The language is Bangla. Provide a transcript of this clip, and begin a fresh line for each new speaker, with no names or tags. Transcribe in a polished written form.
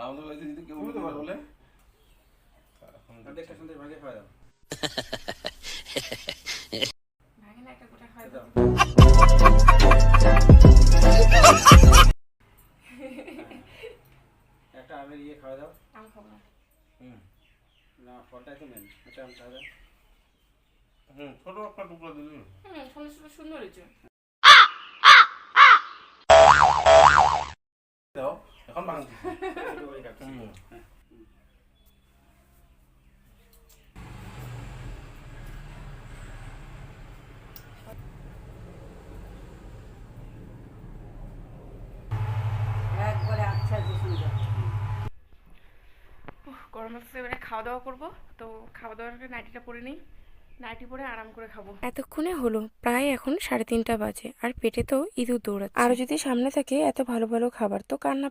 আমাদের বাড়িতে যদি কেউ বলতে পারে বলে
দেখতে সুন্দর ভাগে খাওয়া দাও।
ভাগে না একটা গোটা খাওয়া
দাও। একটা আমের ইয়ে খাওয়া দাও।
আম খাবো না।
না ফলটাই তো মেন। একটা আম খাওয়া দাও।
ছোট একটা টুকরো দিলি
ফলটা সুন্দর হয়েছে।
দাও এখন ভাঙছি
ছোট করে কাটছি।
গরম লাগছে, এবারে খাওয়া দাওয়া করবো। তো খাওয়া দাওয়ার আগে নাইটিটা পরে নিই, নাইটি পরে আরাম করে খাবো। এতক্ষণে হলো প্রায় এখন 3:30 বাজে, আর পেটে তো ইঁদুর দৌড়াচ্ছে। আরো যদি সামনে থাকে এত ভালো ভালো খাবার, তো কার না